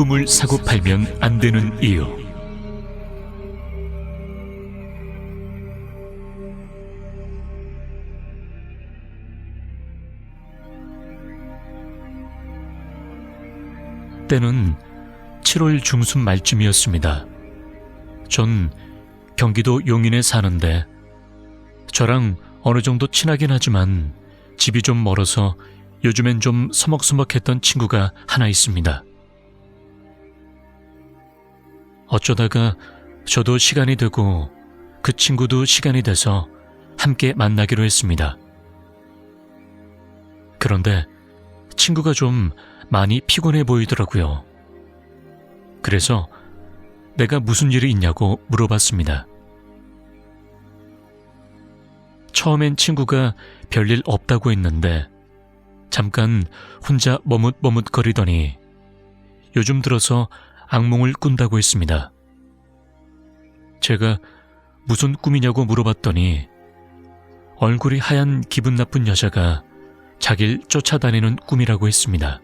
꿈을 사고 팔면 안 되는 이유. 때는 7월 중순 말쯤이었습니다. 전 경기도 용인에 사는데 저랑 어느 정도 친하긴 하지만 집이 좀 멀어서 요즘엔 좀 서먹서먹했던 친구가 하나 있습니다. 어쩌다가 저도 시간이 되고 그 친구도 시간이 돼서 함께 만나기로 했습니다. 그런데 친구가 좀 많이 피곤해 보이더라고요. 그래서 내가 무슨 일이 있냐고 물어봤습니다. 처음엔 친구가 별일 없다고 했는데 잠깐 혼자 머뭇머뭇거리더니 요즘 들어서 악몽을 꾼다고 했습니다. 제가 무슨 꿈이냐고 물어봤더니 얼굴이 하얀 기분 나쁜 여자가 자기를 쫓아다니는 꿈이라고 했습니다.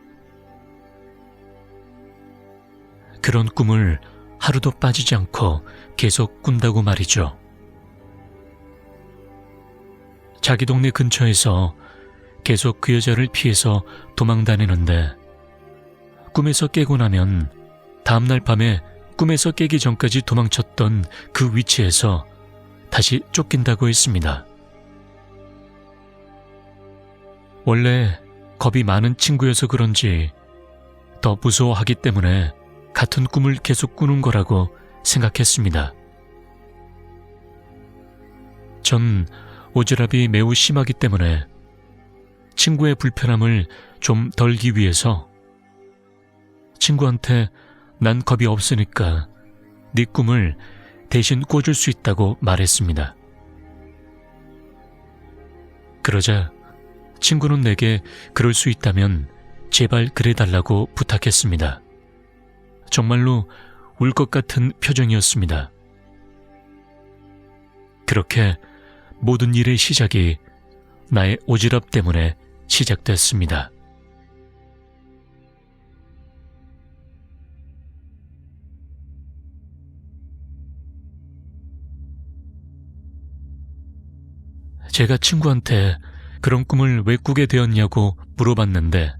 그런 꿈을 하루도 빠지지 않고 계속 꾼다고 말이죠. 자기 동네 근처에서 계속 그 여자를 피해서 도망다니는데 꿈에서 깨고 나면 다음날 밤에 꿈에서 깨기 전까지 도망쳤던 그 위치에서 다시 쫓긴다고 했습니다. 원래 겁이 많은 친구여서 그런지 더 무서워하기 때문에 같은 꿈을 계속 꾸는 거라고 생각했습니다. 전 오지랖이 매우 심하기 때문에 친구의 불편함을 좀 덜기 위해서 친구한테 난 겁이 없으니까 네 꿈을 대신 꿔줄 수 있다고 말했습니다. 그러자 친구는 내게 그럴 수 있다면 제발 그래달라고 부탁했습니다. 정말로 울 것 같은 표정이었습니다. 그렇게 모든 일의 시작이 나의 오지랖 때문에 시작됐습니다. 제가 친구한테 그런 꿈을 왜 꾸게 되었냐고 물어봤는데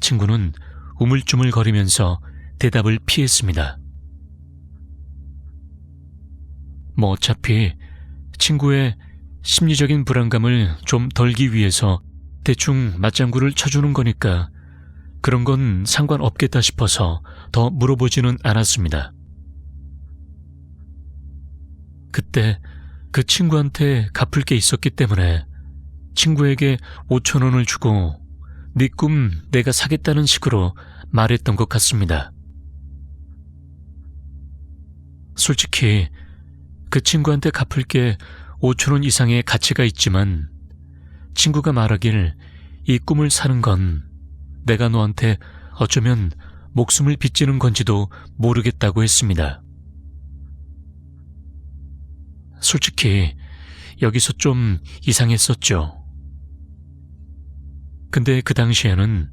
친구는 우물쭈물거리면서 대답을 피했습니다. 뭐 어차피 친구의 심리적인 불안감을 좀 덜기 위해서 대충 맞장구를 쳐주는 거니까 그런 건 상관없겠다 싶어서 더 물어보지는 않았습니다. 그때 그 친구한테 갚을 게 있었기 때문에 친구에게 5,000원을 주고 네 꿈 내가 사겠다는 식으로 말했던 것 같습니다. 솔직히 그 친구한테 갚을 게 5,000원 이상의 가치가 있지만 친구가 말하길 이 꿈을 사는 건 내가 너한테 어쩌면 목숨을 빚지는 건지도 모르겠다고 했습니다. 솔직히 여기서 좀 이상했었죠. 근데 그 당시에는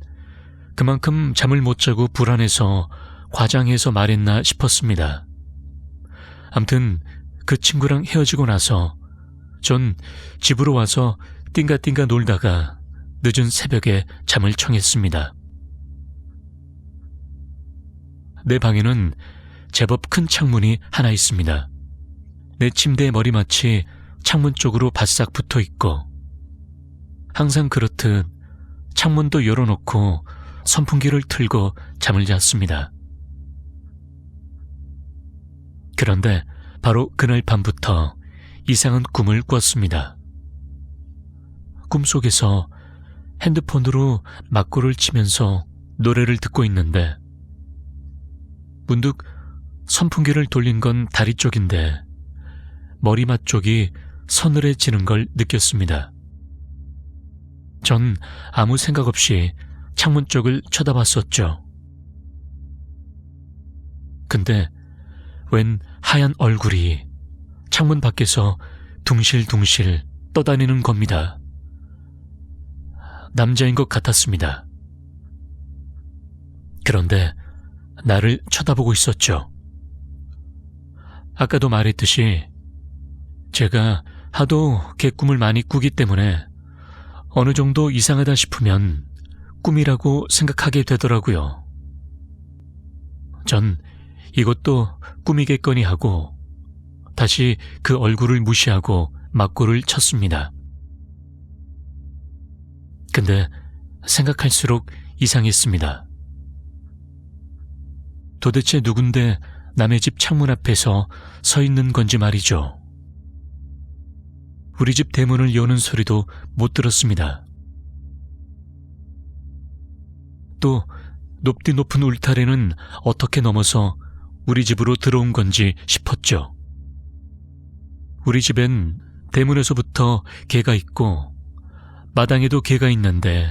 그만큼 잠을 못 자고 불안해서 과장해서 말했나 싶었습니다. 암튼 그 친구랑 헤어지고 나서 전 집으로 와서 띵가띵가 놀다가 늦은 새벽에 잠을 청했습니다. 내 방에는 제법 큰 창문이 하나 있습니다. 내 침대의 머리맡이 창문 쪽으로 바싹 붙어 있고 항상 그렇듯 창문도 열어놓고 선풍기를 틀고 잠을 잤습니다. 그런데 바로 그날 밤부터 이상한 꿈을 꿨습니다. 꿈속에서 핸드폰으로 막고를 치면서 노래를 듣고 있는데 문득 선풍기를 돌린 건 다리 쪽인데 머리맡 쪽이 서늘해지는 걸 느꼈습니다. 전 아무 생각 없이 창문 쪽을 쳐다봤었죠. 근데 웬 하얀 얼굴이 창문 밖에서 둥실둥실 떠다니는 겁니다. 남자인 것 같았습니다. 그런데 나를 쳐다보고 있었죠. 아까도 말했듯이 제가 하도 개꿈을 많이 꾸기 때문에 어느 정도 이상하다 싶으면 꿈이라고 생각하게 되더라고요. 전 이것도 꿈이겠거니 하고 다시 그 얼굴을 무시하고 맞고를 쳤습니다. 근데 생각할수록 이상했습니다. 도대체 누군데 남의 집 창문 앞에서 서 있는 건지 말이죠. 우리 집 대문을 여는 소리도 못 들었습니다. 또 높디 높은 울타리는 어떻게 넘어서 우리 집으로 들어온 건지 싶었죠. 우리 집엔 대문에서부터 개가 있고 마당에도 개가 있는데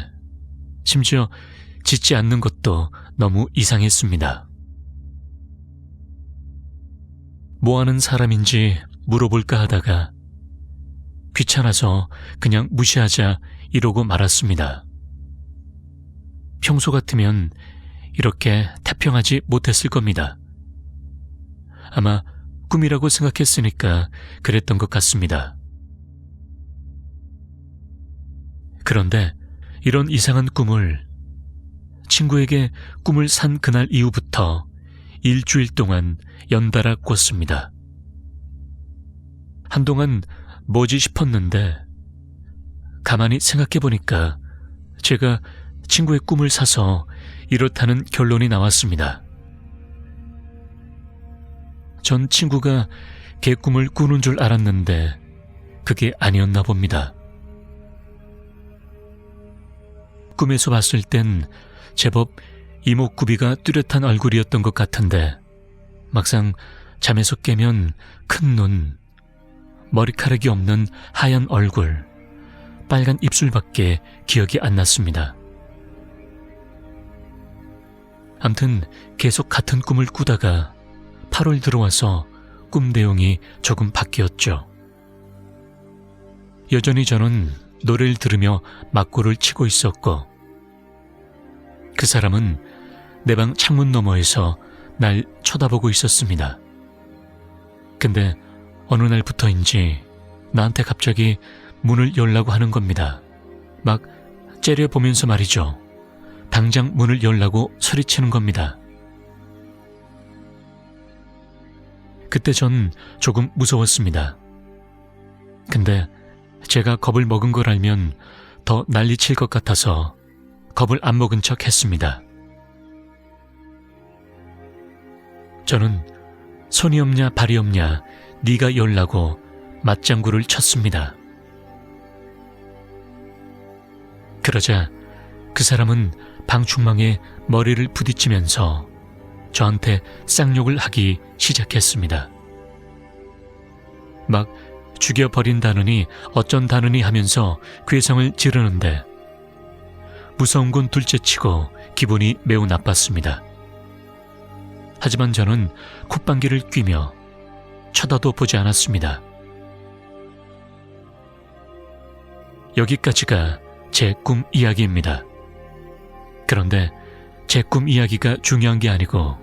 심지어 짖지 않는 것도 너무 이상했습니다. 뭐 하는 사람인지 물어볼까 하다가 귀찮아서 그냥 무시하자 이러고 말았습니다. 평소 같으면 이렇게 태평하지 못했을 겁니다. 아마 꿈이라고 생각했으니까 그랬던 것 같습니다. 그런데 이런 이상한 꿈을 친구에게 꿈을 산 그날 이후부터 일주일 동안 연달아 꿨습니다. 한동안 뭐지 싶었는데 가만히 생각해보니까 제가 친구의 꿈을 사서 이렇다는 결론이 나왔습니다. 전 친구가 개꿈을 꾸는 줄 알았는데 그게 아니었나 봅니다. 꿈에서 봤을 땐 제법 이목구비가 뚜렷한 얼굴이었던 것 같은데 막상 잠에서 깨면 큰 눈, 머리카락이 없는 하얀 얼굴, 빨간 입술밖에 기억이 안 났습니다. 암튼 계속 같은 꿈을 꾸다가 8월 들어와서 꿈 내용이 조금 바뀌었죠. 여전히 저는 노래를 들으며 막고를 치고 있었고 그 사람은 내 방 창문 너머에서 날 쳐다보고 있었습니다. 근데 어느 날부터인지 나한테 갑자기 문을 열라고 하는 겁니다. 막 째려보면서 말이죠. 당장 문을 열라고 소리치는 겁니다. 그때 전 조금 무서웠습니다. 근데 제가 겁을 먹은 걸 알면 더 난리칠 것 같아서 겁을 안 먹은 척 했습니다. 저는 손이 없냐 발이 없냐 네가 열라고 맞장구를 쳤습니다. 그러자 그 사람은 방충망에 머리를 부딪히면서 저한테 쌍욕을 하기 시작했습니다. 막 죽여버린다느니 어쩐다느니 하면서 괴성을 지르는데 무서운 건 둘째치고 기분이 매우 나빴습니다. 하지만 저는 콧방귀를 뀌며 쳐다도 보지 않았습니다. 여기까지가 제 꿈 이야기입니다. 그런데 제 꿈 이야기가 중요한 게 아니고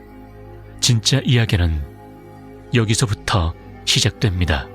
진짜 이야기는 여기서부터 시작됩니다.